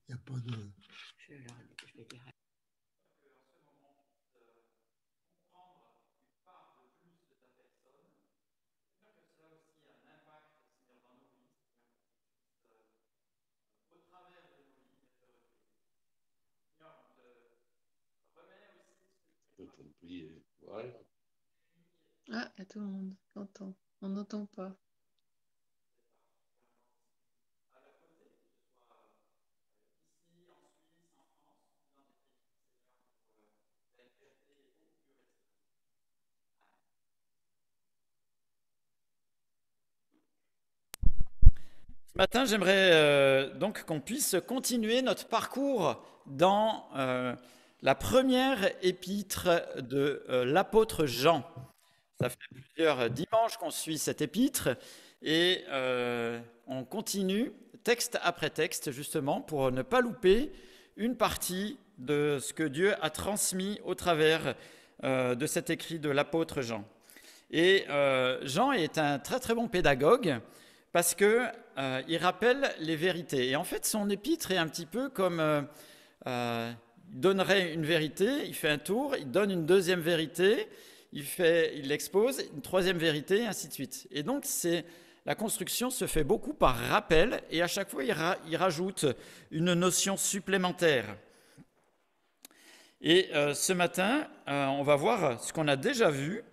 Il n'y a pas de... Je vais dire. Voilà. Ah, il y a tout le monde qui entend. On n'entend pas. Ce matin, j'aimerais donc qu'on puisse continuer notre parcours dans la première épître de l'apôtre Jean. Ça fait plusieurs dimanches qu'on suit cette épître et on continue texte après texte justement pour ne pas louper une partie de ce que Dieu a transmis au travers de cet écrit de l'apôtre Jean. Et Jean est un très très bon pédagogue parce que il rappelle les vérités. Et en fait, son épître est un petit peu comme il donnerait une vérité, il fait un tour, il donne une deuxième vérité, il expose une troisième vérité, et ainsi de suite. Et donc, la construction se fait beaucoup par rappel, et à chaque fois, il rajoute une notion supplémentaire. Et ce matin, on va voir ce qu'on a déjà vu,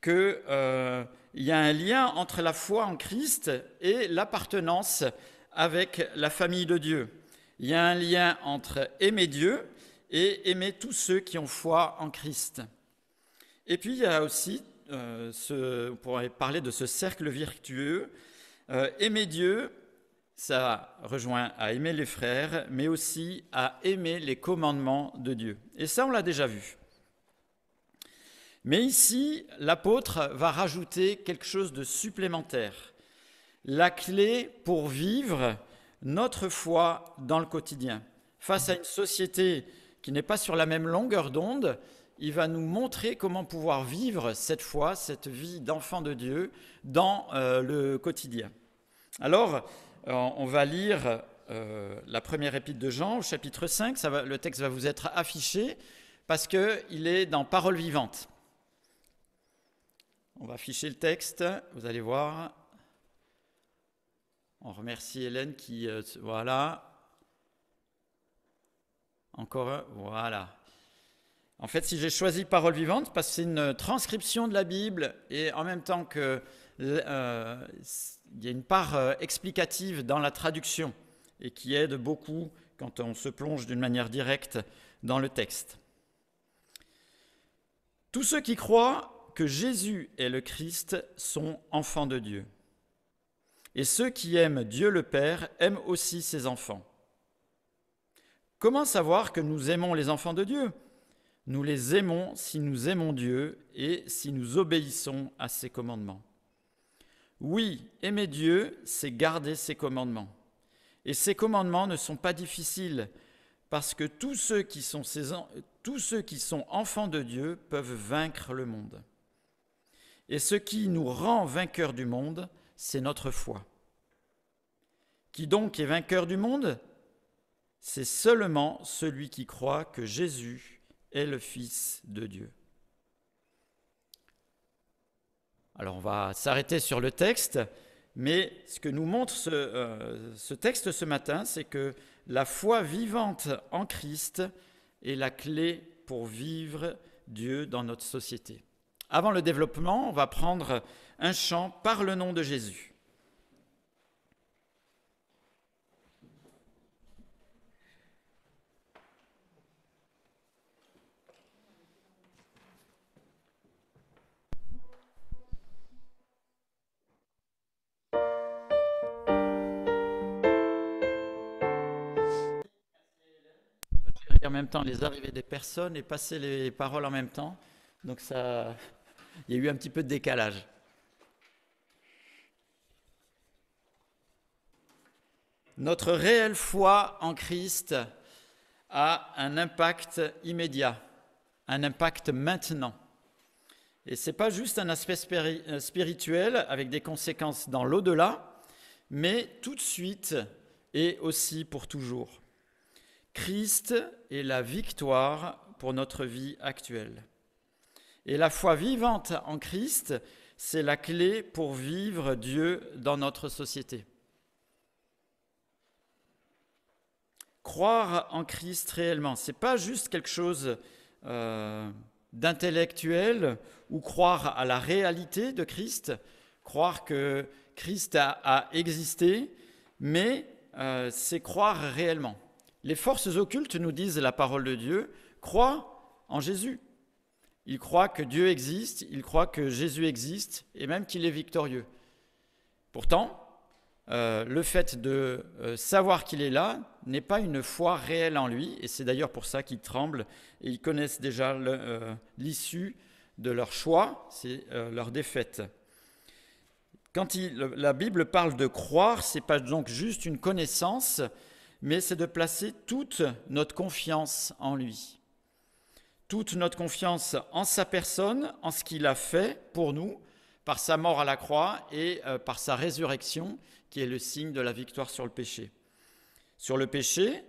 qu'il y a un lien entre la foi en Christ et l'appartenance avec la famille de Dieu. Il y a un lien entre aimer Dieu et aimer tous ceux qui ont foi en Christ. Et puis il y a aussi, on pourrait parler de ce cercle vertueux, aimer Dieu, ça rejoint à aimer les frères, mais aussi à aimer les commandements de Dieu. Et ça, on l'a déjà vu. Mais ici, l'apôtre va rajouter quelque chose de supplémentaire. La clé pour vivre notre foi dans le quotidien. Face à une société qui n'est pas sur la même longueur d'onde, il va nous montrer comment pouvoir vivre cette foi, cette vie d'enfant de Dieu dans le quotidien. Alors, on va lire la première épître de Jean au chapitre 5. Le texte va vous être affiché parce qu'il est dans Parole vivante. On va afficher le texte, vous allez voir. On remercie Hélène qui... voilà. Encore un, voilà. En fait, si j'ai choisi Parole vivante, parce que c'est une transcription de la Bible et en même temps que il y a une part explicative dans la traduction et qui aide beaucoup quand on se plonge d'une manière directe dans le texte. Tous ceux qui croient que Jésus est le Christ sont enfants de Dieu. Et ceux qui aiment Dieu le Père aiment aussi ses enfants. Comment savoir que nous aimons les enfants de Dieu ? Nous les aimons si nous aimons Dieu et si nous obéissons à ses commandements. Oui, aimer Dieu, c'est garder ses commandements. Et ces commandements ne sont pas difficiles, parce que tous ceux qui sont enfants de Dieu peuvent vaincre le monde. Et ce qui nous rend vainqueurs du monde, c'est notre foi. Qui donc est vainqueur du monde ? C'est seulement celui qui croit que Jésus est le Fils de Dieu. Alors on va s'arrêter sur le texte, mais ce que nous montre ce texte ce matin, c'est que la foi vivante en Christ est la clé pour vivre Dieu dans notre société. Avant le développement, on va prendre un chant par le nom de Jésus. En même temps les arrivées des personnes et passer les paroles en même temps. Donc ça, il y a eu un petit peu de décalage. Notre réelle foi en Christ a un impact immédiat, un impact maintenant. Et ce n'est pas juste un aspect spirituel avec des conséquences dans l'au-delà, mais tout de suite et aussi pour toujours. Christ est la victoire pour notre vie actuelle. Et la foi vivante en Christ, c'est la clé pour vivre Dieu dans notre société. Croire en Christ réellement, ce n'est pas juste quelque chose d'intellectuel ou croire à la réalité de Christ, croire que Christ a existé, mais c'est croire réellement. Les forces occultes nous disent la parole de Dieu, croient en Jésus. Ils croient que Dieu existe, ils croient que Jésus existe et même qu'il est victorieux. Pourtant, le fait de savoir qu'il est là n'est pas une foi réelle en lui, et c'est d'ailleurs pour ça qu'ils tremblent et ils connaissent déjà l'issue de leur choix, c'est leur défaite. Quand la Bible parle de croire, ce n'est pas donc juste une connaissance, mais c'est de placer toute notre confiance en lui. Toute notre confiance en sa personne, en ce qu'il a fait pour nous, par sa mort à la croix et par sa résurrection, qui est le signe de la victoire sur le péché. Sur le péché,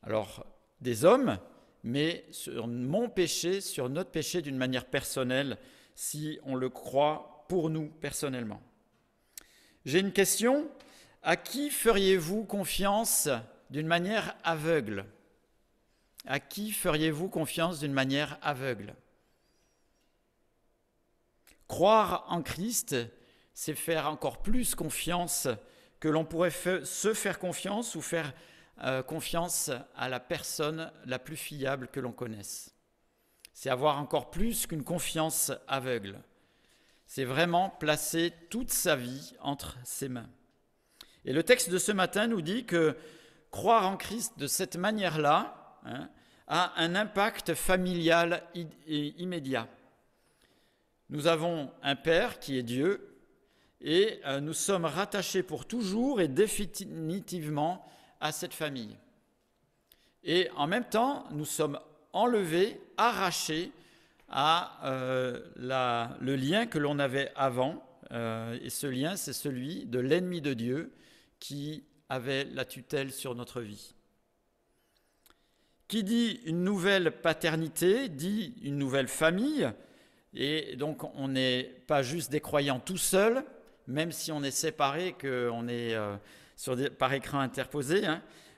alors des hommes, mais sur mon péché, sur notre péché d'une manière personnelle, si on le croit pour nous personnellement. J'ai une question. À qui feriez-vous confiance d'une manière aveugle ? À qui feriez-vous confiance d'une manière aveugle ? Croire en Christ, c'est faire encore plus confiance que l'on pourrait se faire confiance ou faire confiance à la personne la plus fiable que l'on connaisse. C'est avoir encore plus qu'une confiance aveugle. C'est vraiment placer toute sa vie entre ses mains. Et le texte de ce matin nous dit que croire en Christ de cette manière-là a un impact familial immédiat. Nous avons un Père qui est Dieu et nous sommes rattachés pour toujours et définitivement à cette famille. Et en même temps, nous sommes enlevés, arrachés à le lien que l'on avait avant. Et ce lien, c'est celui de l'ennemi de Dieu qui avait la tutelle sur notre vie. Qui dit une nouvelle paternité, dit une nouvelle famille. Et donc, on n'est pas juste des croyants tout seuls, même si on est séparés, qu'on est par écran interposé.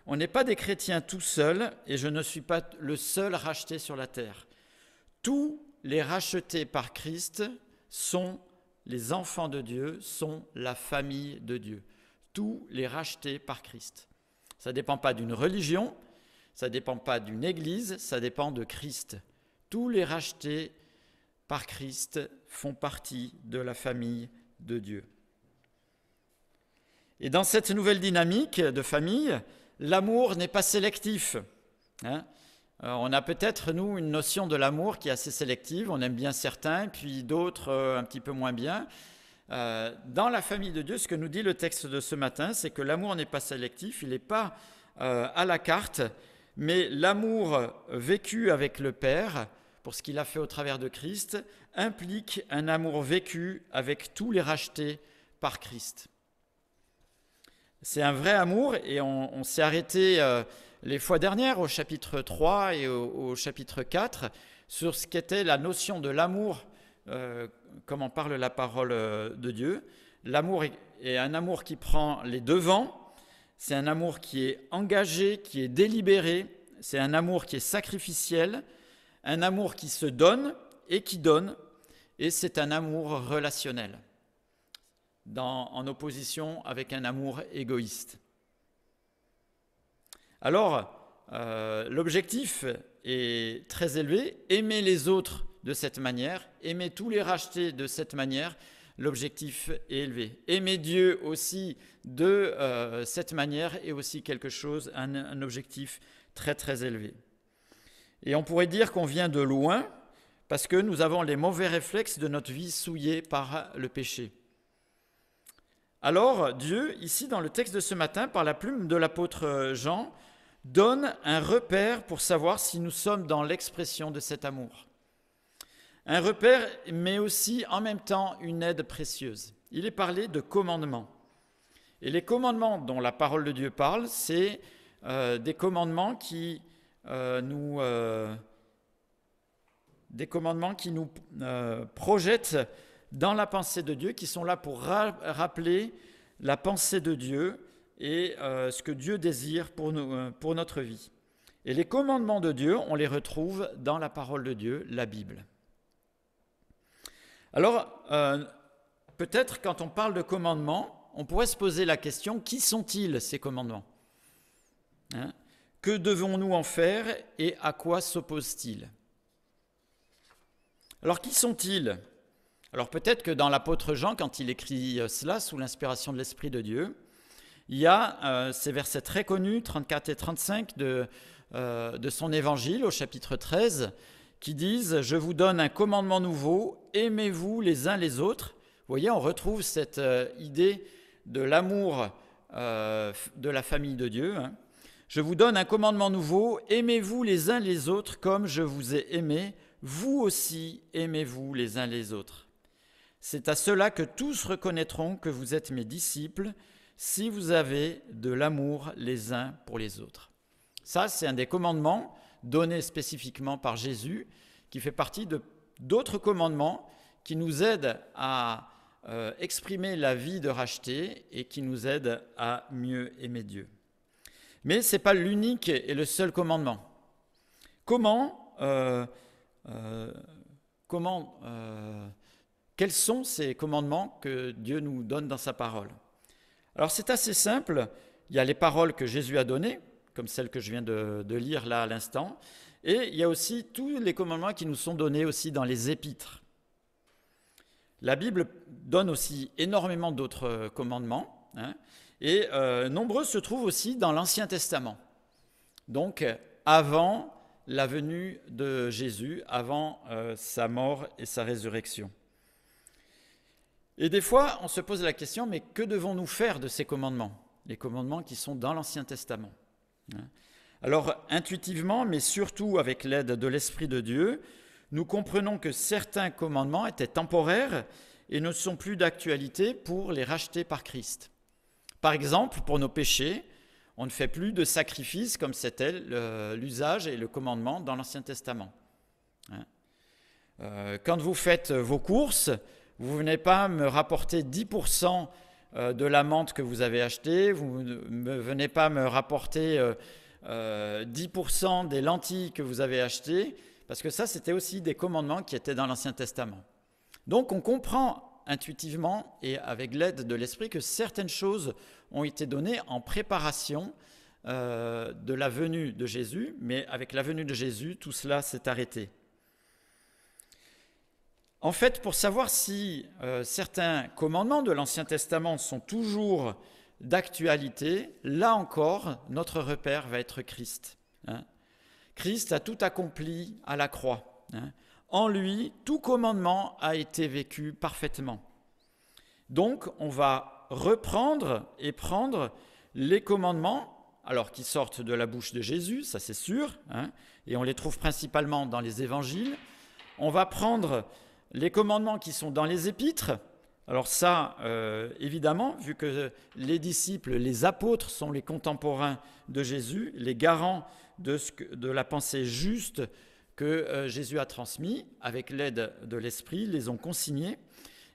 On n'est pas des chrétiens tout seuls, et je ne suis pas le seul racheté sur la terre. Tous les rachetés par Christ sont les enfants de Dieu, sont la famille de Dieu. Tous les rachetés par Christ. Ça ne dépend pas d'une religion, ça ne dépend pas d'une église, ça dépend de Christ. Tous les rachetés par Christ font partie de la famille de Dieu. Et dans cette nouvelle dynamique de famille, l'amour n'est pas sélectif. On a peut-être, nous, une notion de l'amour qui est assez sélective. On aime bien certains, puis d'autres un petit peu moins bien. Dans la famille de Dieu, ce que nous dit le texte de ce matin, c'est que l'amour n'est pas sélectif, il n'est pas à la carte, mais l'amour vécu avec le Père, pour ce qu'il a fait au travers de Christ, implique un amour vécu avec tous les rachetés par Christ. C'est un vrai amour et on s'est arrêté les fois dernières au chapitre 3 et au chapitre 4 sur ce qu'était la notion de l'amour, comme en parle la parole de Dieu. L'amour est un amour qui prend les devants, c'est un amour qui est engagé, qui est délibéré, c'est un amour qui est sacrificiel, un amour qui se donne et qui donne, et c'est un amour relationnel, en opposition avec un amour égoïste. Alors, l'objectif est très élevé, aimer les autres de cette manière, aimer tous les rachetés de cette manière, l'objectif est élevé. Aimer Dieu aussi de cette manière est aussi quelque chose, un objectif très très élevé. Et on pourrait dire qu'on vient de loin parce que nous avons les mauvais réflexes de notre vie souillée par le péché. Alors Dieu, ici dans le texte de ce matin, par la plume de l'apôtre Jean, donne un repère pour savoir si nous sommes dans l'expression de cet amour. Un repère, mais aussi en même temps une aide précieuse. Il est parlé de commandements. Et les commandements dont la parole de Dieu parle, c'est des commandements qui nous projettent dans la pensée de Dieu, qui sont là pour rappeler la pensée de Dieu et ce que Dieu désire pour notre vie. Et les commandements de Dieu, on les retrouve dans la parole de Dieu, la Bible. Alors, peut-être quand on parle de commandements, on pourrait se poser la question, qui sont-ils ces commandements ? Que devons-nous en faire et à quoi s'opposent-ils ? Alors, qui sont-ils ? Alors peut-être que dans l'apôtre Jean, quand il écrit cela sous l'inspiration de l'Esprit de Dieu, il y a ces versets très connus, 34 et 35 de son évangile au chapitre 13, qui disent « Je vous donne un commandement nouveau, aimez-vous les uns les autres ». Vous voyez, on retrouve cette idée de l'amour de la famille de Dieu. Je vous donne un commandement nouveau, aimez-vous les uns les autres comme je vous ai aimé, vous aussi aimez-vous les uns les autres. C'est à cela que tous reconnaîtront que vous êtes mes disciples, si vous avez de l'amour les uns pour les autres. Ça, c'est un des commandements donnés spécifiquement par Jésus, qui fait partie d'autres commandements qui nous aident à exprimer la vie de racheté et qui nous aident à mieux aimer Dieu. Mais ce n'est pas l'unique et le seul commandement. Quels sont ces commandements que Dieu nous donne dans sa parole ? Alors c'est assez simple, il y a les paroles que Jésus a données, comme celles que je viens de lire là à l'instant, et il y a aussi tous les commandements qui nous sont donnés aussi dans les épîtres. La Bible donne aussi énormément d'autres commandements, et nombreux se trouvent aussi dans l'Ancien Testament. Donc avant la venue de Jésus, avant sa mort et sa résurrection. Et des fois, on se pose la question, mais que devons-nous faire de ces commandements ? Les commandements qui sont dans l'Ancien Testament. Alors, intuitivement, mais surtout avec l'aide de l'Esprit de Dieu, nous comprenons que certains commandements étaient temporaires et ne sont plus d'actualité pour les racheter par Christ. Par exemple, pour nos péchés, on ne fait plus de sacrifices comme c'était l'usage et le commandement dans l'Ancien Testament. Quand vous faites vos courses, vous ne venez pas me rapporter 10% de la menthe que vous avez achetée, vous ne venez pas me rapporter 10% des lentilles que vous avez achetées, parce que ça, c'était aussi des commandements qui étaient dans l'Ancien Testament. Donc, on comprend intuitivement et avec l'aide de l'Esprit que certaines choses ont été données en préparation de la venue de Jésus, mais avec la venue de Jésus, tout cela s'est arrêté. En fait, pour savoir si certains commandements de l'Ancien Testament sont toujours d'actualité, là encore, notre repère va être Christ. Christ a tout accompli à la croix. En lui, tout commandement a été vécu parfaitement. Donc, on va reprendre et prendre les commandements, alors qui sortent de la bouche de Jésus, ça c'est sûr, et on les trouve principalement dans les évangiles. On va prendre les commandements qui sont dans les épîtres. Alors ça, évidemment, vu que les disciples, les apôtres sont les contemporains de Jésus, les garants de la pensée juste que Jésus a transmis, avec l'aide de l'Esprit, les ont consignés.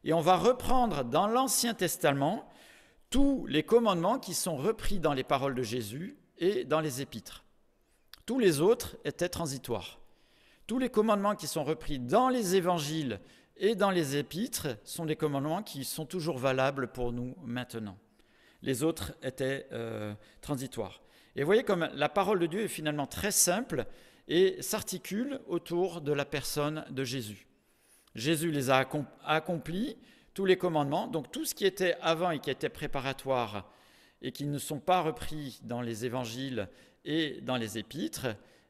Et on va reprendre dans l'Ancien Testament tous les commandements qui sont repris dans les paroles de Jésus et dans les épîtres. Tous les autres étaient transitoires. Tous les commandements qui sont repris dans les évangiles et dans les épîtres sont des commandements qui sont toujours valables pour nous maintenant. Les autres étaient transitoires. Et vous voyez comme la parole de Dieu est finalement très simple et s'articule autour de la personne de Jésus. Jésus les a accomplis, tous les commandements, donc tout ce qui était avant et qui était préparatoire et qui ne sont pas repris dans les évangiles et dans les épîtres,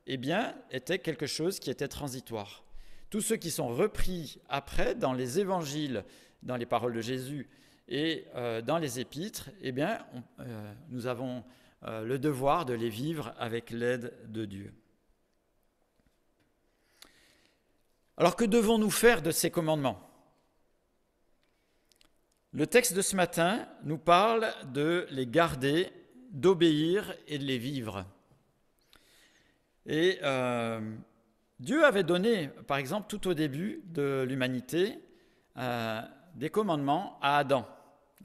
eh bien, était quelque chose qui était transitoire. Tous ceux qui sont repris après dans les évangiles, dans les paroles de Jésus et dans les épîtres, eh bien, nous avons le devoir de les vivre avec l'aide de Dieu. Alors, que devons-nous faire de ces commandements ? Le texte de ce matin nous parle de les garder d'obéir et de les vivre. Et Dieu avait donné, par exemple, tout au début de l'humanité, des commandements à Adam.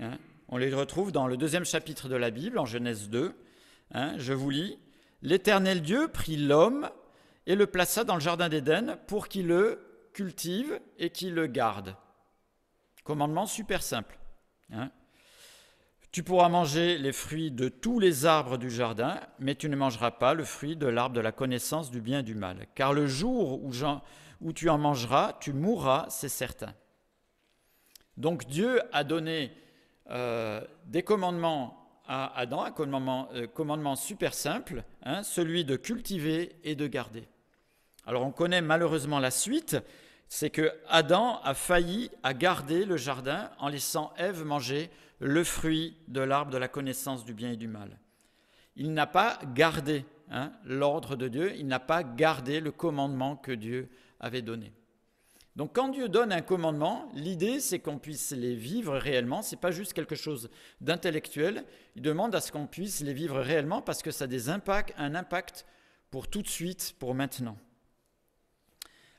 Hein. On les retrouve dans le 2e chapitre de la Bible, en Genèse 2. Hein, je vous lis. « L'Éternel Dieu prit l'homme et le plaça dans le jardin d'Éden pour qu'il le cultive et qu'il le garde. » Commandement super simple. Hein. Tu pourras manger les fruits de tous les arbres du jardin, mais tu ne mangeras pas le fruit de l'arbre de la connaissance du bien et du mal. Car le jour où tu en mangeras, tu mourras, c'est certain. Donc Dieu a donné des commandements à Adam, un commandement super simple, hein, celui de cultiver et de garder. Alors on connaît malheureusement la suite, c'est que Adam a failli à garder le jardin en laissant Ève manger le fruit de l'arbre de la connaissance du bien et du mal. Il n'a pas gardé l'ordre de Dieu, il n'a pas gardé le commandement que Dieu avait donné. Donc quand Dieu donne un commandement, l'idée c'est qu'on puisse les vivre réellement, ce n'est pas juste quelque chose d'intellectuel, il demande à ce qu'on puisse les vivre réellement parce que ça a un impact pour tout de suite, pour maintenant.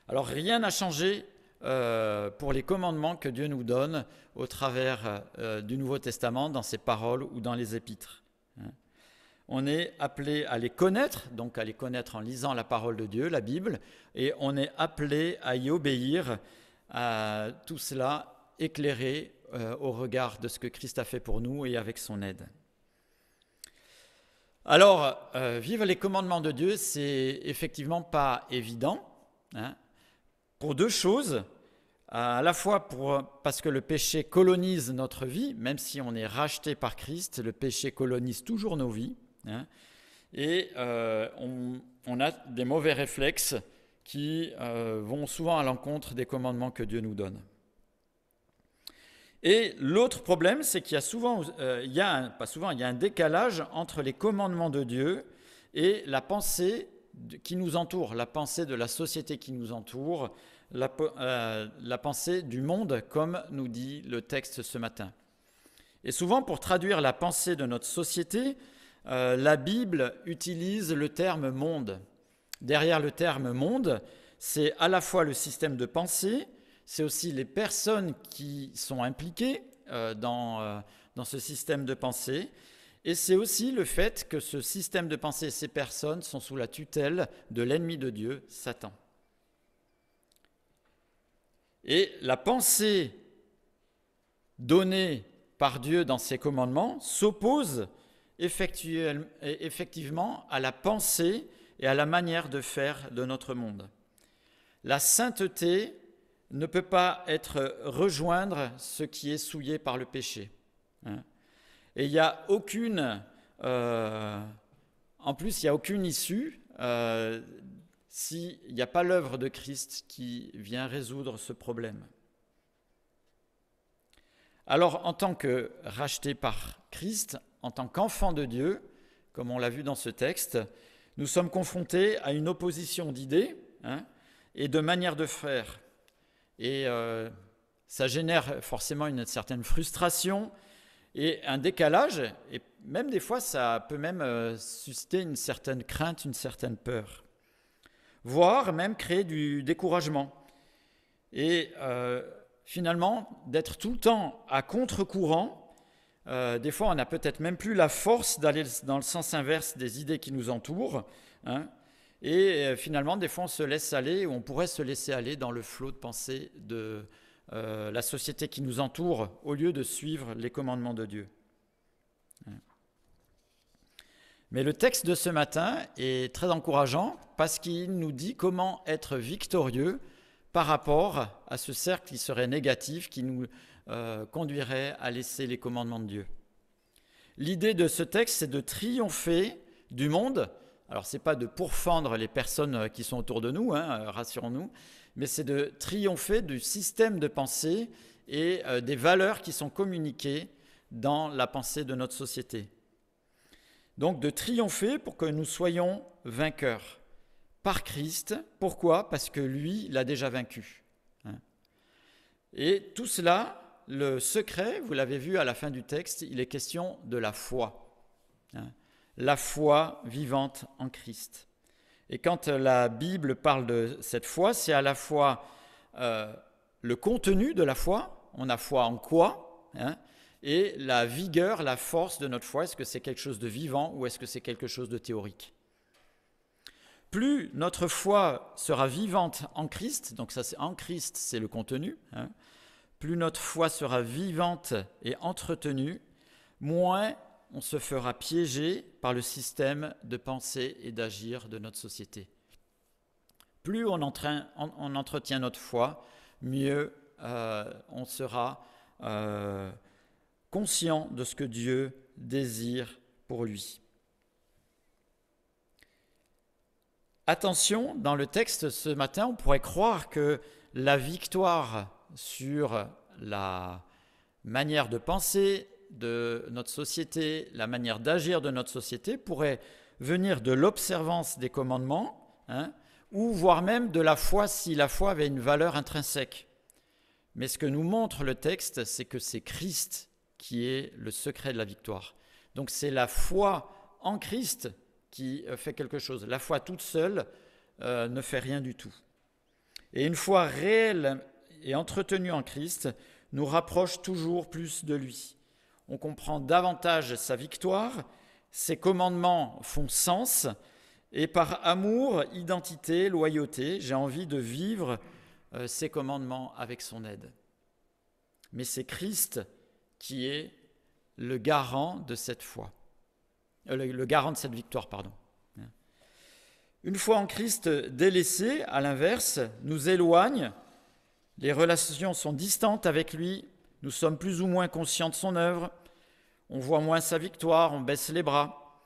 Alors rien n'a changé pour les commandements que Dieu nous donne au travers du Nouveau Testament, dans ses paroles ou dans les épîtres. On est appelé à les connaître, donc à les connaître en lisant la parole de Dieu, la Bible, et on est appelé à y obéir, à tout cela éclairé au regard de ce que Christ a fait pour nous et avec son aide. Alors, vivre les commandements de Dieu, c'est effectivement pas évident, hein, pour deux choses. À la fois parce que le péché colonise notre vie, même si on est racheté par Christ, le péché colonise toujours nos vies. Hein, et on a des mauvais réflexes qui vont souvent à l'encontre des commandements que Dieu nous donne. Et l'autre problème, c'est qu'il y a souvent, il y a un décalage entre les commandements de Dieu et la pensée qui nous entoure, la pensée de la société qui nous entoure, la pensée du monde, comme nous dit le texte ce matin. Et souvent, pour traduire la pensée de notre société, la Bible utilise le terme « monde ». Derrière le terme « monde », c'est à la fois le système de pensée, c'est aussi les personnes qui sont impliquées dans ce système de pensée, et c'est aussi le fait que ce système de pensée et ces personnes sont sous la tutelle de l'ennemi de Dieu, Satan. Et la pensée donnée par Dieu dans ses commandements s'oppose effectivement à la pensée et à la manière de faire de notre monde. La sainteté ne peut pas rejoindre ce qui est souillé par le péché. Et il n'y a aucune, en plus, il n'y a aucune issue s'il n'y a pas l'œuvre de Christ qui vient résoudre ce problème. Alors, en tant que racheté par Christ, en tant qu'enfant de Dieu, comme on l'a vu dans ce texte, nous sommes confrontés à une opposition d'idées et de manières de faire. Et ça génère forcément une certaine frustration et un décalage, et même des fois, ça peut même susciter une certaine crainte, une certaine peur, voire même créer du découragement. Et finalement, d'être tout le temps à contre-courant, des fois, on n'a peut-être même plus la force d'aller dans le sens inverse des idées qui nous entourent, et finalement, des fois, on se laisse aller, ou on pourrait se laisser aller dans le flot de pensée de la société qui nous entoure, au lieu de suivre les commandements de Dieu. Mais le texte de ce matin est très encourageant parce qu'il nous dit comment être victorieux par rapport à ce cercle qui serait négatif, qui nous conduirait à laisser les commandements de Dieu. L'idée de ce texte, c'est de triompher du monde. Alors, ce n'est pas de pourfendre les personnes qui sont autour de nous, rassurons-nous, mais c'est de triompher du système de pensée et des valeurs qui sont communiquées dans la pensée de notre société. Donc, de triompher pour que nous soyons vainqueurs par Christ. Pourquoi ? Parce que lui l'a déjà vaincu. Et tout cela, le secret, vous l'avez vu à la fin du texte, il est question de la foi. la foi vivante en Christ. Et quand la Bible parle de cette foi, c'est à la fois le contenu de la foi, on a foi en quoi, hein, et la vigueur, la force de notre foi, est-ce que c'est quelque chose de vivant ou est-ce que c'est quelque chose de théorique? Plus notre foi sera vivante en Christ, donc ça c'est en Christ, c'est le contenu, hein, plus notre foi sera vivante et entretenue, moins on se fera piéger par le système de pensée et d'agir de notre société. Plus on entretient notre foi, mieux on sera conscient de ce que Dieu désire pour lui. Attention, dans le texte ce matin, on pourrait croire que la victoire sur la manière de penser de notre société, la manière d'agir de notre société pourrait venir de l'observance des commandements, hein, ou voire même de la foi si la foi avait une valeur intrinsèque. Mais ce que nous montre le texte, c'est que c'est Christ qui est le secret de la victoire. Donc c'est la foi en Christ qui fait quelque chose. La foi toute seule ne fait rien du tout. Et une foi réelle et entretenue en Christ nous rapproche toujours plus de lui. On comprend davantage sa victoire, ses commandements font sens, et par amour, identité, loyauté, j'ai envie de vivre ses commandements avec son aide. Mais c'est Christ qui est le garant de cette foi, le garant de cette victoire, pardon. Une foi en Christ délaissée, à l'inverse, nous éloigne, les relations sont distantes avec lui, nous sommes plus ou moins conscients de son œuvre, on voit moins sa victoire, on baisse les bras,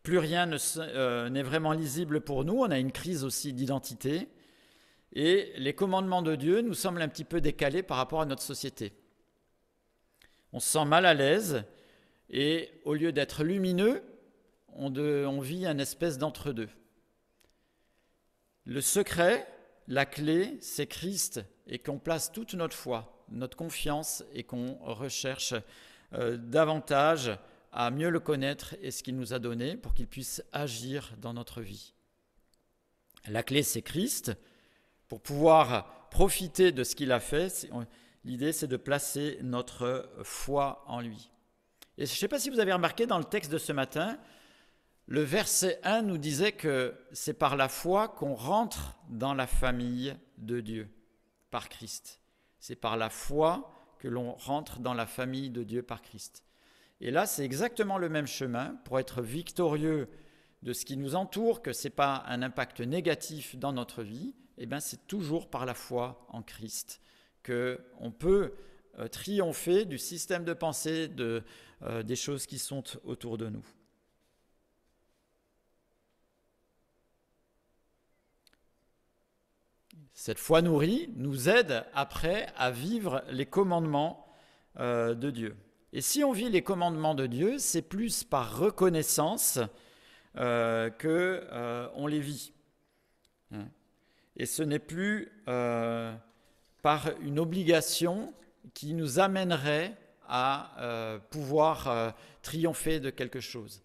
plus rien n'est vraiment lisible pour nous, on a une crise aussi d'identité, et les commandements de Dieu nous semblent un petit peu décalés par rapport à notre société. On se sent mal à l'aise, et au lieu d'être lumineux, on vit un espèce d'entre-deux. Le secret, la clé, c'est Christ, et qu'on place toute notre foi, notre confiance, et qu'on recherche davantage à mieux le connaître et ce qu'il nous a donné pour qu'il puisse agir dans notre vie. La clé, c'est Christ. Pour pouvoir profiter de ce qu'il a fait, l'idée, c'est de placer notre foi en lui. Et je ne sais pas si vous avez remarqué dans le texte de ce matin, le verset 1 nous disait que c'est par la foi qu'on rentre dans la famille de Dieu, par Christ. C'est par la foi que l'on rentre dans la famille de Dieu par Christ. Et là, c'est exactement le même chemin pour être victorieux de ce qui nous entoure, que ce n'est pas un impact négatif dans notre vie, eh bien, c'est toujours par la foi en Christ qu'on peut triompher du système de pensée, des choses qui sont autour de nous. Cette foi nourrie nous aide après à vivre les commandements de Dieu. Et si on vit les commandements de Dieu, c'est plus par reconnaissance qu'on les vit. Et ce n'est plus par une obligation qui nous amènerait à pouvoir triompher de quelque chose.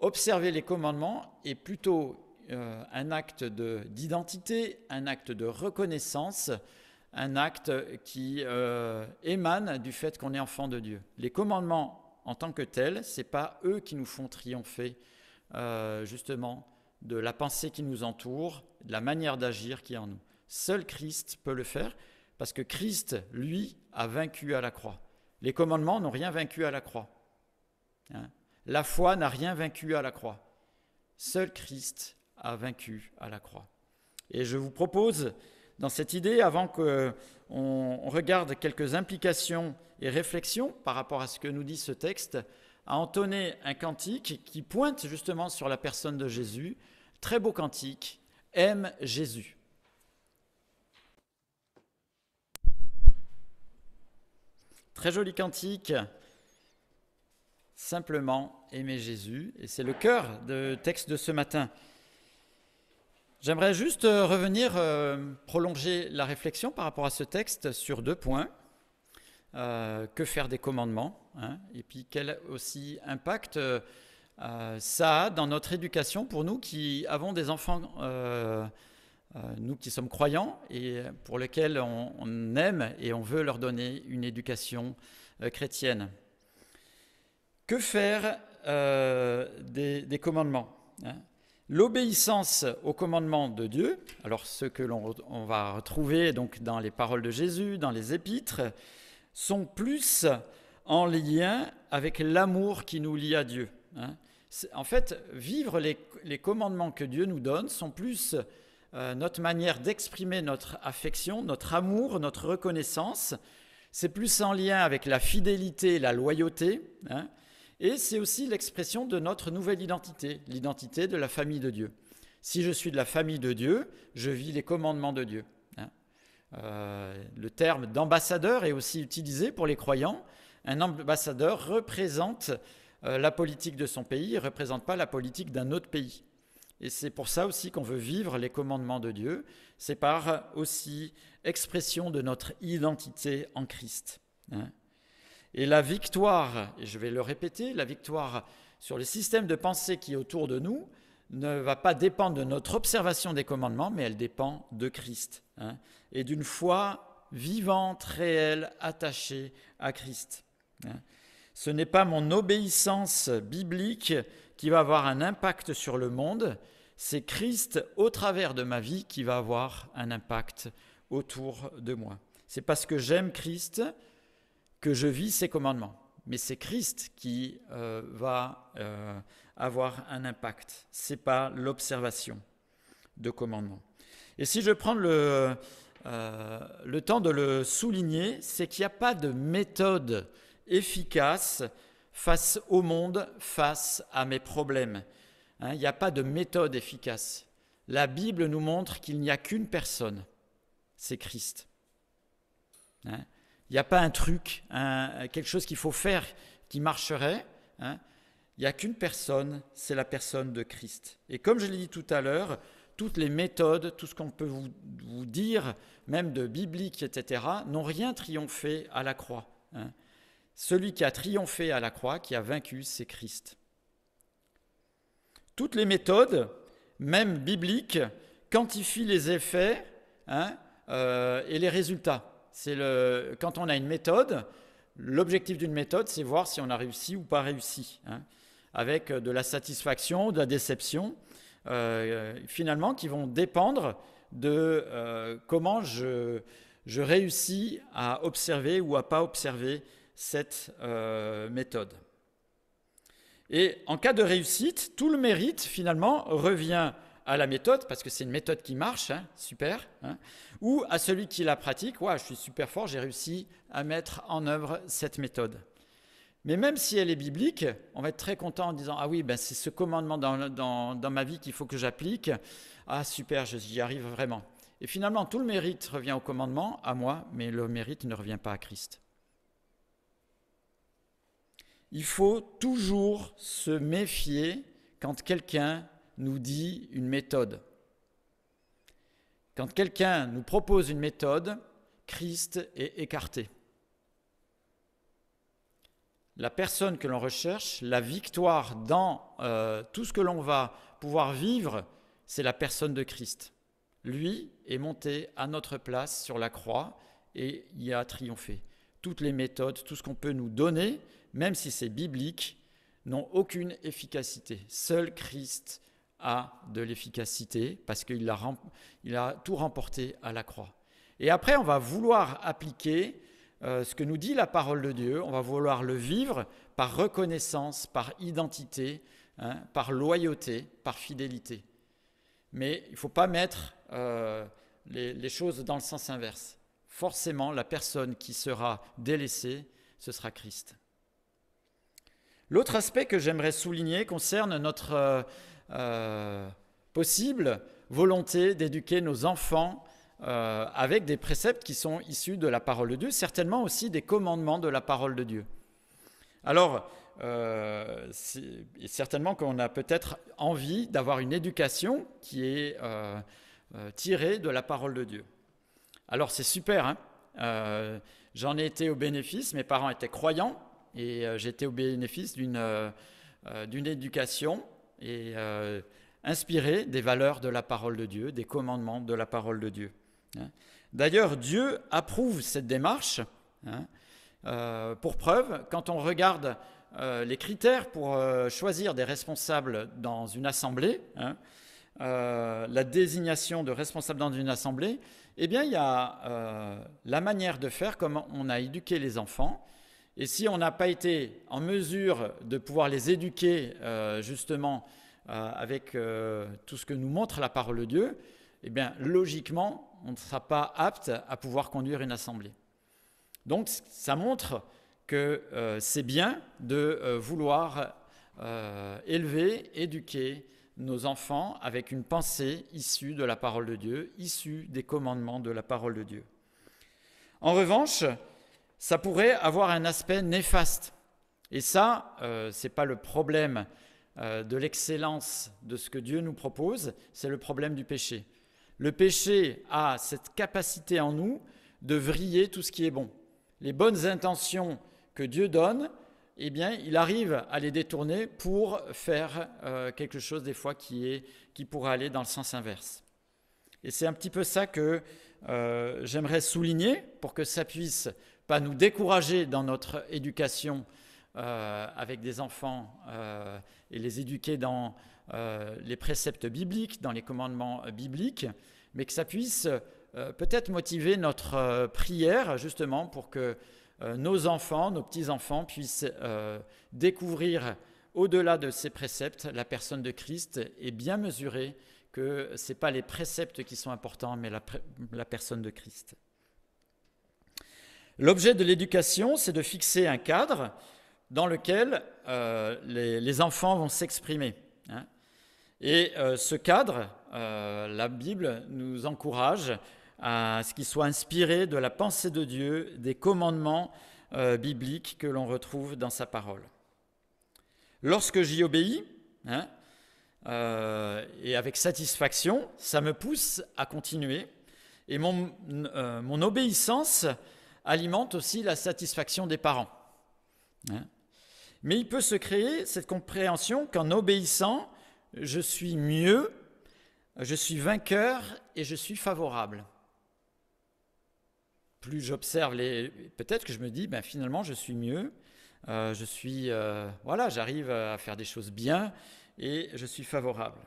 Observer les commandements est plutôt un acte d'identité, un acte de reconnaissance, un acte qui émane du fait qu'on est enfant de Dieu. Les commandements en tant que tels, ce n'est pas eux qui nous font triompher justement de la pensée qui nous entoure, de la manière d'agir qui est en nous. Seul Christ peut le faire parce que Christ, lui, a vaincu à la croix. Les commandements n'ont rien vaincu à la croix. La foi n'a rien vaincu à la croix. Seul Christ a vaincu à la croix. Et je vous propose, dans cette idée, avant qu'on regarde quelques implications et réflexions par rapport à ce que nous dit ce texte, à entonner un cantique qui pointe justement sur la personne de Jésus. Très beau cantique, « Aime Jésus ». Très joli cantique, simplement aimer Jésus, et c'est le cœur du texte de ce matin. J'aimerais juste revenir, prolonger la réflexion par rapport à ce texte sur 2 points. Que faire des commandements, et puis quel aussi impact ça a dans notre éducation pour nous qui avons des enfants, nous qui sommes croyants et pour lesquels on aime et on veut leur donner une éducation chrétienne. Que faire des commandements, hein? L'obéissance aux commandements de Dieu, alors ce que on va retrouver donc dans les paroles de Jésus, dans les épîtres, sont plus en lien avec l'amour qui nous lie à Dieu, hein. En fait, vivre les commandements que Dieu nous donne sont plus notre manière d'exprimer notre affection, notre amour, notre reconnaissance. C'est plus en lien avec la fidélité et la loyauté, hein. Et c'est aussi l'expression de notre nouvelle identité, l'identité de la famille de Dieu. Si je suis de la famille de Dieu, je vis les commandements de Dieu, hein. Le terme d'ambassadeur est aussi utilisé pour les croyants. Un ambassadeur représente la politique de son pays, il ne représente pas la politique d'un autre pays. Et c'est pour ça aussi qu'on veut vivre les commandements de Dieu. C'est par aussi expression de notre identité en Christ, hein. Et la victoire, et je vais le répéter, la victoire sur le système de pensée qui est autour de nous ne va pas dépendre de notre observation des commandements, mais elle dépend de Christ, hein, et d'une foi vivante, réelle, attachée à Christ, hein. Ce n'est pas mon obéissance biblique qui va avoir un impact sur le monde, c'est Christ au travers de ma vie qui va avoir un impact autour de moi. C'est parce que j'aime Christ que je vis ses commandements. Mais c'est Christ qui va avoir un impact. Ce n'est pas l'observation de commandements. Et si je prends le temps de le souligner, c'est qu'il n'y a pas de méthode efficace face au monde, face à mes problèmes, hein. Il n'y a pas de méthode efficace. La Bible nous montre qu'il n'y a qu'une personne, c'est Christ, hein. Il n'y a pas un truc, quelque chose qu'il faut faire qui marcherait, hein. Il n'y a qu'une personne, c'est la personne de Christ. Et comme je l'ai dit tout à l'heure, toutes les méthodes, tout ce qu'on peut vous dire, même de biblique, etc., n'ont rien triomphé à la croix, hein. Celui qui a triomphé à la croix, qui a vaincu, c'est Christ. Toutes les méthodes, même bibliques, quantifient les effets, hein, et les résultats. Quand on a une méthode, l'objectif d'une méthode, c'est voir si on a réussi ou pas réussi, hein, avec de la satisfaction, de la déception, finalement, qui vont dépendre de comment je réussis à observer ou à pas observer cette méthode. Et en cas de réussite, tout le mérite, finalement, revient à la méthode, parce que c'est une méthode qui marche, hein, super, hein, ou à celui qui la pratique, ouais, je suis super fort, j'ai réussi à mettre en œuvre cette méthode. Mais même si elle est biblique, on va être très content en disant « Ah oui, ben c'est ce commandement dans ma vie qu'il faut que j'applique. Ah super, j'y arrive vraiment. » Et finalement, tout le mérite revient au commandement, à moi, mais le mérite ne revient pas à Christ. Il faut toujours se méfier quand quelqu'un nous dit une méthode. Quand quelqu'un nous propose une méthode, Christ est écarté. La personne que l'on recherche, la victoire dans tout ce que l'on va pouvoir vivre, c'est la personne de Christ. Lui est monté à notre place sur la croix et y a triomphé. Toutes les méthodes, tout ce qu'on peut nous donner, même si c'est biblique, n'ont aucune efficacité. Seul Christ a de l'efficacité parce qu'il a tout remporté à la croix. Et après, on va vouloir appliquer ce que nous dit la parole de Dieu, on va vouloir le vivre par reconnaissance, par identité, hein, par loyauté, par fidélité. Mais il ne faut pas mettre les choses dans le sens inverse. Forcément, la personne qui sera délaissée, ce sera Christ. L'autre aspect que j'aimerais souligner concerne notre possible volonté d'éduquer nos enfants avec des préceptes qui sont issus de la parole de Dieu, certainement aussi des commandements de la parole de Dieu. Alors, certainement qu'on a peut-être envie d'avoir une éducation qui est tirée de la parole de Dieu. Alors c'est super, hein, j'en ai été au bénéfice, mes parents étaient croyants, et j'ai été au bénéfice d'une d'une éducation et inspirée des valeurs de la parole de Dieu, des commandements de la parole de Dieu. D'ailleurs, Dieu approuve cette démarche. Pour preuve, quand on regarde les critères pour choisir des responsables dans une assemblée, la désignation de responsables dans une assemblée, eh bien, il y a la manière de faire, comme on a éduqué les enfants. Et si on n'a pas été en mesure de pouvoir les éduquer justement avec tout ce que nous montre la parole de Dieu, eh bien, logiquement, on ne sera pas apte à pouvoir conduire une assemblée. Donc, ça montre que c'est bien de vouloir élever, éduquer nos enfants avec une pensée issue de la parole de Dieu, issue des commandements de la parole de Dieu. En revanche, ça pourrait avoir un aspect néfaste. Et ça, ce n'est pas le problème de l'excellence de ce que Dieu nous propose, c'est le problème du péché. Le péché a cette capacité en nous de vriller tout ce qui est bon. Les bonnes intentions que Dieu donne, eh bien, il arrive à les détourner pour faire quelque chose des fois qui pourrait aller dans le sens inverse. Et c'est un petit peu ça que j'aimerais souligner pour que ça puisse pas nous décourager dans notre éducation avec des enfants et les éduquer dans les préceptes bibliques, dans les commandements bibliques, mais que ça puisse peut-être motiver notre prière justement pour que nos enfants, nos petits-enfants puissent découvrir au-delà de ces préceptes la personne de Christ et bien mesurer que ce n'est pas les préceptes qui sont importants, mais la personne de Christ. L'objet de l'éducation, c'est de fixer un cadre dans lequel les enfants vont s'exprimer. Et ce cadre, la Bible nous encourage à ce qu'il soit inspiré de la pensée de Dieu, des commandements bibliques que l'on retrouve dans sa parole. Lorsque j'y obéis, et avec satisfaction, ça me pousse à continuer. Et mon obéissance alimente aussi la satisfaction des parents. Mais il peut se créer cette compréhension qu'en obéissant, je suis mieux, je suis vainqueur et je suis favorable. Plus j'observe peut-être que je me dis, finalement, je suis mieux, j'arrive à faire des choses bien et je suis favorable.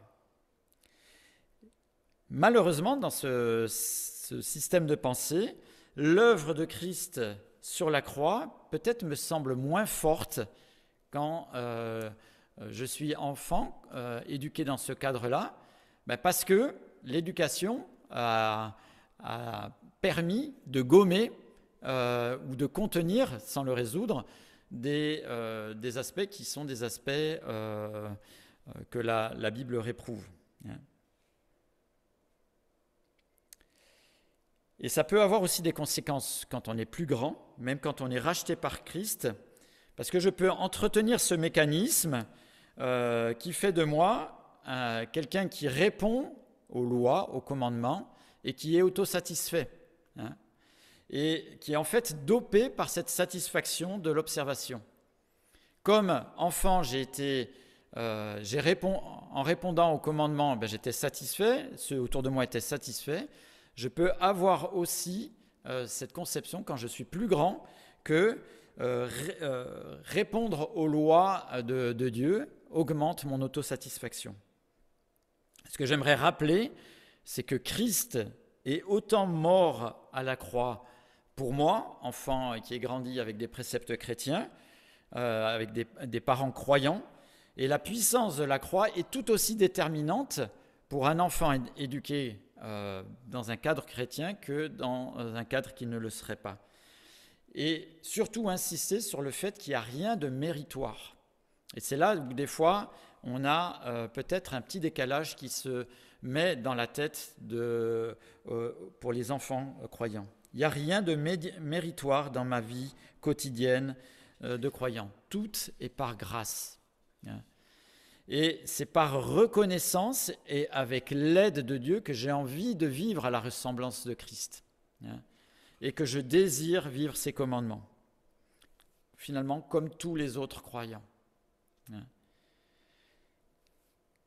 Malheureusement, dans ce système de pensée, l'œuvre de Christ sur la croix peut-être me semble moins forte quand je suis enfant, éduqué dans ce cadre-là, parce que l'éducation a permis de gommer ou de contenir, sans le résoudre, des aspects qui sont des aspects que la Bible réprouve. Et ça peut avoir aussi des conséquences quand on est plus grand, même quand on est racheté par Christ, parce que je peux entretenir ce mécanisme qui fait de moi quelqu'un qui répond aux lois, aux commandements, et qui est autosatisfait, et qui est en fait dopé par cette satisfaction de l'observation. Comme enfant, en répondant aux commandements, j'étais satisfait, ceux autour de moi étaient satisfaits. Je peux avoir aussi cette conception, quand je suis plus grand, que répondre aux lois de Dieu augmente mon autosatisfaction. Ce que j'aimerais rappeler, c'est que Christ est autant mort à la croix pour moi, enfant qui ai grandi avec des préceptes chrétiens, avec des parents croyants, et la puissance de la croix est tout aussi déterminante pour un enfant éduqué dans un cadre chrétien que dans un cadre qui ne le serait pas. Et surtout insister sur le fait qu'il n'y a rien de méritoire. Et c'est là où des fois on a peut-être un petit décalage qui se met dans la tête pour les enfants croyants. Il n'y a rien de méritoire dans ma vie quotidienne de croyant. Tout est par grâce. Et c'est par reconnaissance et avec l'aide de Dieu que j'ai envie de vivre à la ressemblance de Christ. Et que je désire vivre ses commandements. Finalement, comme tous les autres croyants.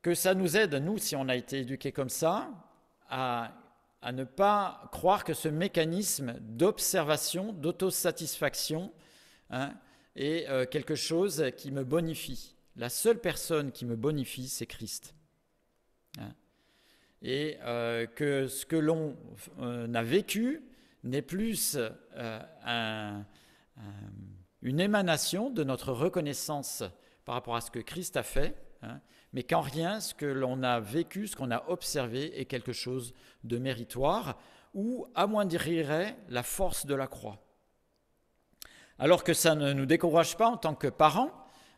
que ça nous aide, nous, si on a été éduqués comme ça, à ne pas croire que ce mécanisme d'observation, d'autosatisfaction, hein, est quelque chose qui me bonifie. La seule personne qui me bonifie, c'est Christ. Hein. Et que ce que l'on a vécu n'est plus une émanation de notre reconnaissance par rapport à ce que Christ a fait, hein, mais qu'en rien, ce que l'on a vécu, ce qu'on a observé est quelque chose de méritoire ou amoindrirait la force de la croix. Alors que ça ne nous décourage pas en tant que parents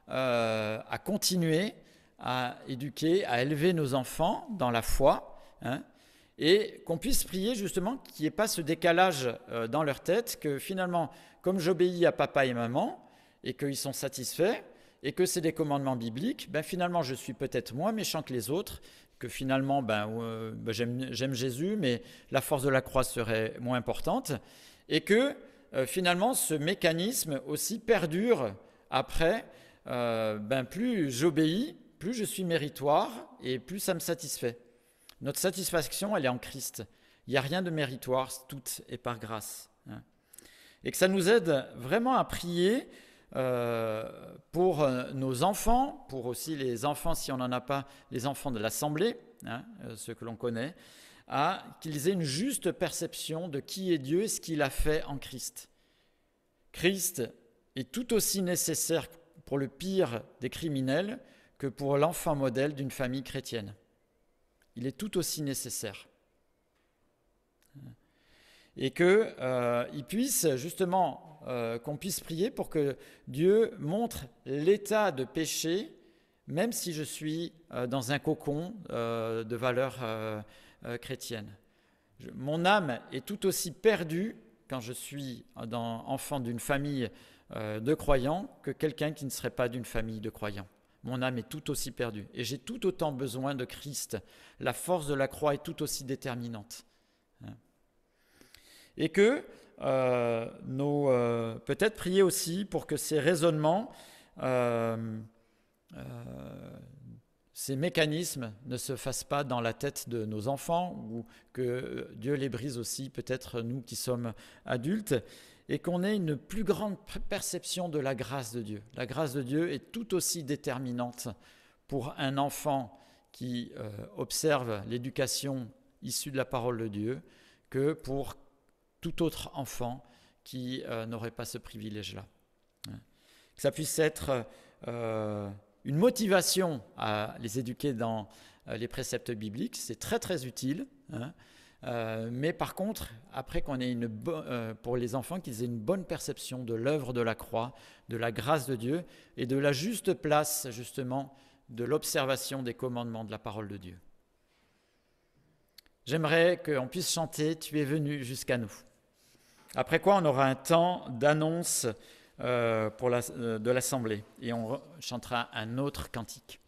à continuer à éduquer, à élever nos enfants dans la foi, hein, et qu'on puisse prier justement qu'il n'y ait pas ce décalage dans leur tête, que finalement, comme j'obéis à papa et maman, et qu'ils sont satisfaits, et que c'est des commandements bibliques, ben finalement je suis peut-être moins méchant que les autres, que finalement j'aime Jésus, mais la force de la croix serait moins importante, et que finalement ce mécanisme aussi perdure après, plus j'obéis, plus je suis méritoire, et plus ça me satisfait. Notre satisfaction, elle est en Christ. Il n'y a rien de méritoire, tout est par grâce. Hein. Et que ça nous aide vraiment à prier pour nos enfants, pour aussi les enfants, si on n'en a pas, les enfants de l'Assemblée, hein, ceux que l'on connaît, qu'ils aient une juste perception de qui est Dieu et ce qu'il a fait en Christ. Christ est tout aussi nécessaire pour le pire des criminels que pour l'enfant modèle d'une famille chrétienne. Il est tout aussi nécessaire. Et qu'il puisse justement, qu'on puisse prier pour que Dieu montre l'état de péché, même si je suis dans un cocon de valeurs chrétiennes. Mon âme est tout aussi perdue quand je suis enfant d'une famille de croyants que quelqu'un qui ne serait pas d'une famille de croyants. Mon âme est tout aussi perdue. Et j'ai tout autant besoin de Christ. La force de la croix est tout aussi déterminante. Et que peut-être prier aussi pour que ces raisonnements, ces mécanismes ne se fassent pas dans la tête de nos enfants, ou que Dieu les brise aussi, peut-être nous qui sommes adultes, et qu'on ait une plus grande perception de la grâce de Dieu. La grâce de Dieu est tout aussi déterminante pour un enfant qui observe l'éducation issue de la parole de Dieu que pour tout autre enfant qui n'aurait pas ce privilège-là. Que ça puisse être une motivation à les éduquer dans les préceptes bibliques, c'est très très utile, hein. Mais par contre, après qu'on ait pour les enfants, qu'ils aient une bonne perception de l'œuvre de la croix, de la grâce de Dieu et de la juste place justement de l'observation des commandements de la parole de Dieu. J'aimerais qu'on puisse chanter « Tu es venu jusqu'à nous ». Après quoi, on aura un temps d'annonce de l'Assemblée et on chantera un autre cantique.